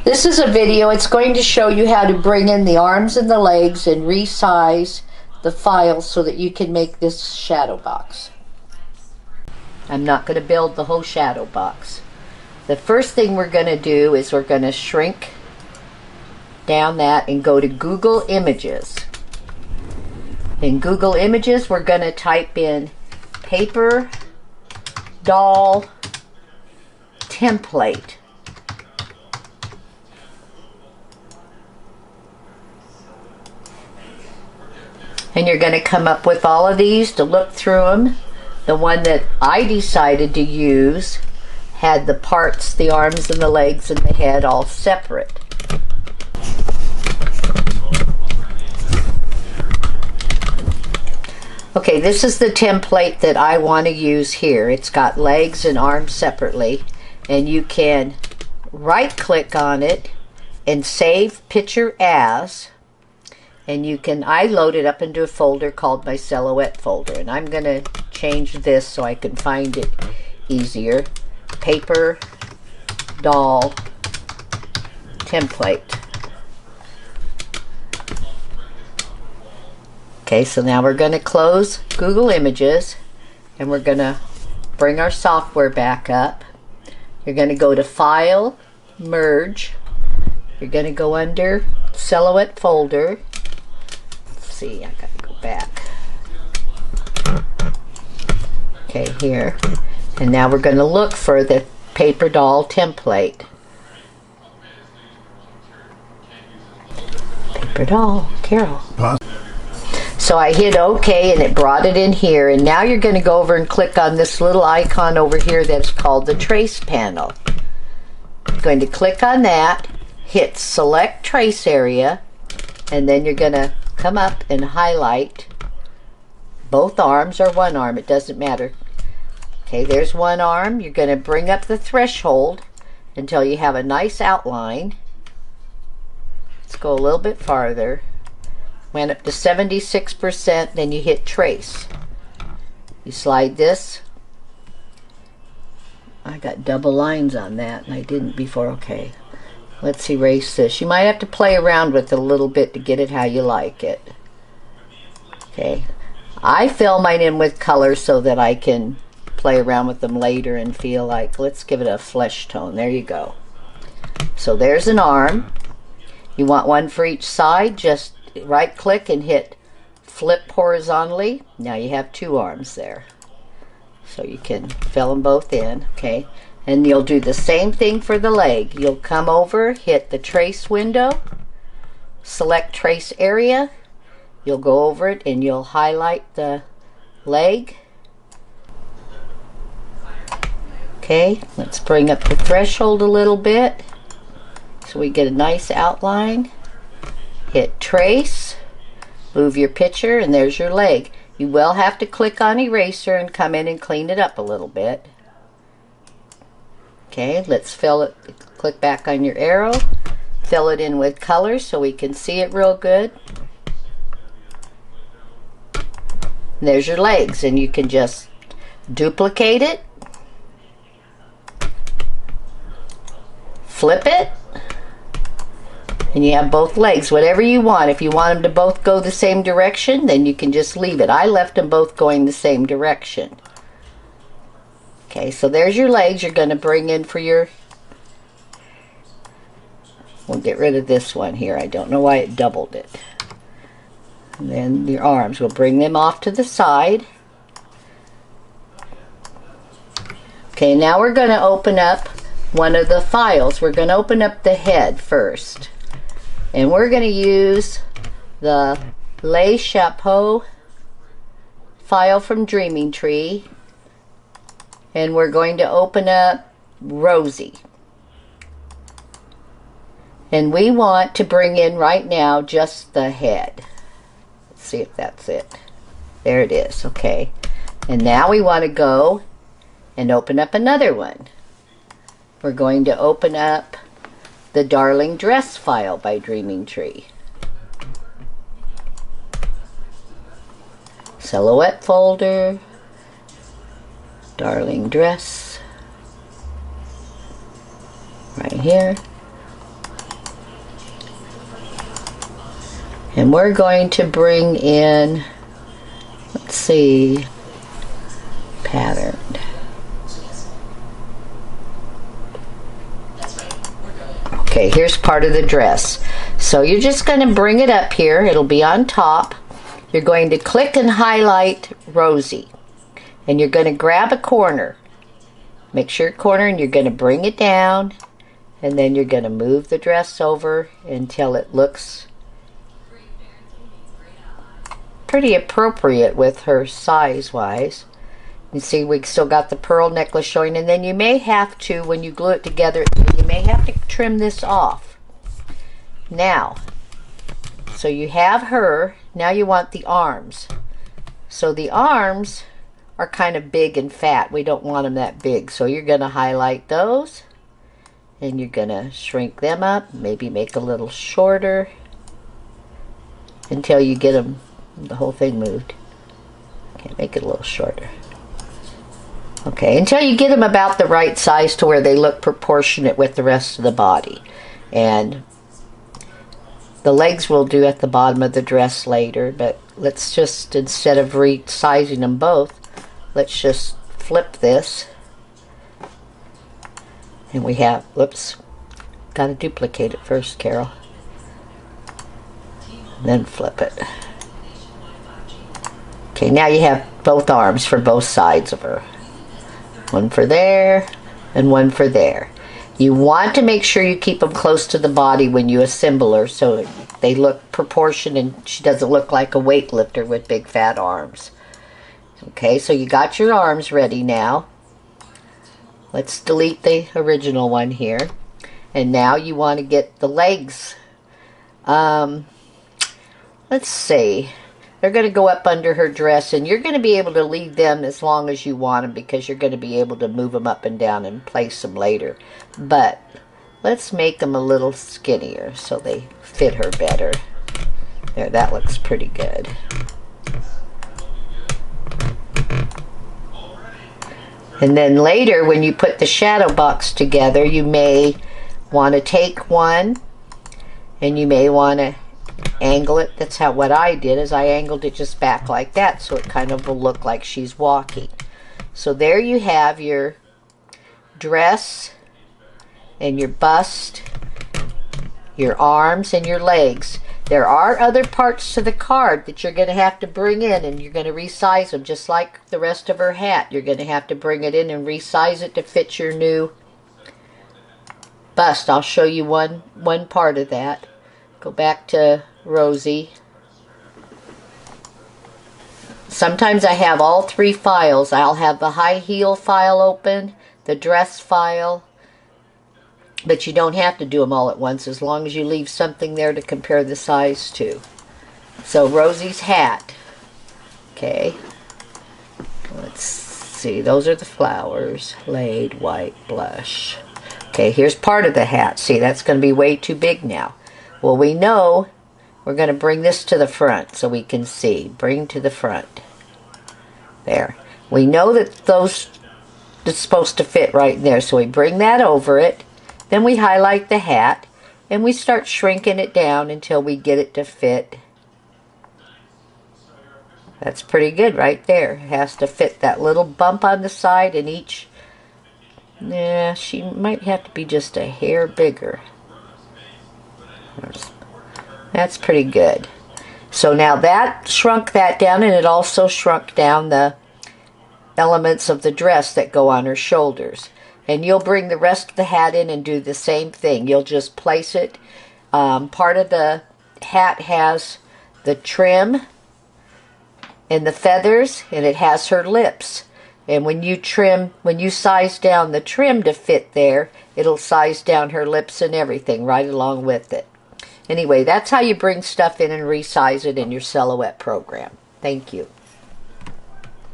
This is a video. It's going to show you how to bring in the arms and the legs and resize the file so that you can make this shadow box. I'm not going to build the whole shadow box. The first thing we're going to do is we're going to shrink down that and go to Google Images. In Google Images, we're going to type in paper doll template. And you're going to come up with all of these to look through them. The one that I decided to use had the parts, the arms and the legs and the head all separate. Okay, this is the template that I want to use here. It's got legs and arms separately, and you can right click on it and save picture as, and you can, I load it up into a folder called my silhouette folder, and I'm going to change this so I can find it easier. Paper doll template. Okay, so now we're going to close Google Images and we're going to bring our software back up. You're going to go to File, Merge. You're going to go under Silhouette folder. Let's see, I got to go back. Okay, here. And now we're going to look for the paper doll template. Paper doll, Carol. So I hit OK and it brought it in here, and now you're going to go over and click on this little icon over here that's called the Trace panel. You're going to click on that, hit Select Trace Area, and then you're going to come up and highlight both arms or one arm, it doesn't matter. Okay, there's one arm. You're going to bring up the threshold until you have a nice outline. Let's go a little bit farther. Went up to 76%, then you hit trace. You slide this. I got double lines on that and I didn't before. Okay, let's erase this. You might have to play around with it a little bit to get it how you like it. Okay, I fill mine in with color so that I can play around with them later and feel like, let's give it a flesh tone. There you go. So there's an arm. You want one for each side, just right click and hit flip horizontally. Now you have two arms there, so you can fill them both in. Okay, and you'll do the same thing for the leg. You'll come over, hit the trace window, select trace area, you'll go over it and you'll highlight the leg. Okay, let's bring up the threshold a little bit so we get a nice outline. Hit trace, move your picture, and there's your leg. You will have to click on eraser and come in and clean it up a little bit. Okay, let's fill it. Click back on your arrow, fill it in with color so we can see it real good. And there's your legs, and you can just duplicate it, flip it, and you have both legs, whatever you want. If you want them to both go the same direction, then you can just leave it. I left them both going the same direction. Okay, so there's your legs. You're going to bring in for your, we'll get rid of this one here. I don't know why it doubled it. And then your arms, we'll bring them off to the side. Okay, now we're going to open up one of the files. We're going to open up the head first. And we're going to use the Chapeau file from Dreaming Tree. And we're going to open up Rosie. And we want to bring in right now just the head. Let's see if that's it. There it is. Okay. And now we want to go and open up another one. We're going to open up the Darling Dress file by Dreaming Tree. Silhouette folder, Darling Dress, right here. And we're going to bring in, let's see, patterned. Okay, here's part of the dress. So you're just going to bring it up here. It'll be on top. You're going to click and highlight Rosie. And you're going to grab a corner. Make sure corner, and you're going to bring it down. And then you're going to move the dress over until it looks pretty appropriate with her size-wise. You see, we still got the pearl necklace showing, and then you may have to, when you glue it together, you may have to trim this off. Now, so you have her, now you want the arms. So the arms are kind of big and fat. We don't want them that big. So you're going to highlight those, and you're going to shrink them up, maybe make a little shorter until you get them, the whole thing moved. Okay, make it a little shorter. Okay, until you get them about the right size to where they look proportionate with the rest of the body. And the legs we'll do at the bottom of the dress later, but let's just, instead of resizing them both, let's just flip this. And we have, whoops, got to duplicate it first, Carol. And then flip it. Okay, now you have both arms for both sides of her. One for there and one for there. You want to make sure you keep them close to the body when you assemble her so they look proportioned and she doesn't look like a weightlifter with big fat arms. Okay, so you got your arms ready now. Let's delete the original one here. And now you want to get the legs. Let's see. They're going to go up under her dress, and you're going to be able to leave them as long as you want them because you're going to be able to move them up and down and place them later. But let's make them a little skinnier so they fit her better. There, that looks pretty good. And then later, when you put the shadow box together, you may want to take one, and you may want to angle it. That's how what I did is I angled it just back like that so it kind of will look like she's walking. So there you have your dress and your bust, your arms and your legs. There are other parts to the card that you're going to have to bring in, and you're going to resize them just like the rest of her hat. You're going to have to bring it in and resize it to fit your new bust. I'll show you one part of that. Go back to Rosie. Sometimes I have all three files. I'll have the high heel file open, the dress file, but you don't have to do them all at once as long as you leave something there to compare the size to. So Rosie's hat. Okay. Let's see. Those are the flowers. Laid white blush. Okay, here's part of the hat. See, that's going to be way too big now. Well, we know we're going to bring this to the front so we can see. Bring to the front. There. We know that it's supposed to fit right there, so we bring that over it. Then we highlight the hat, and we start shrinking it down until we get it to fit. That's pretty good right there. It has to fit that little bump on the side, and each, yeah, she might have to be just a hair bigger. That's pretty good. So now that shrunk that down, and it also shrunk down the elements of the dress that go on her shoulders. And you'll bring the rest of the hat in and do the same thing. You'll just place it. Part of the hat has the trim and the feathers, and it has her lips. And when you size down the trim to fit there, it'll size down her lips and everything right along with it. Anyway, that's how you bring stuff in and resize it in your silhouette program. Thank you.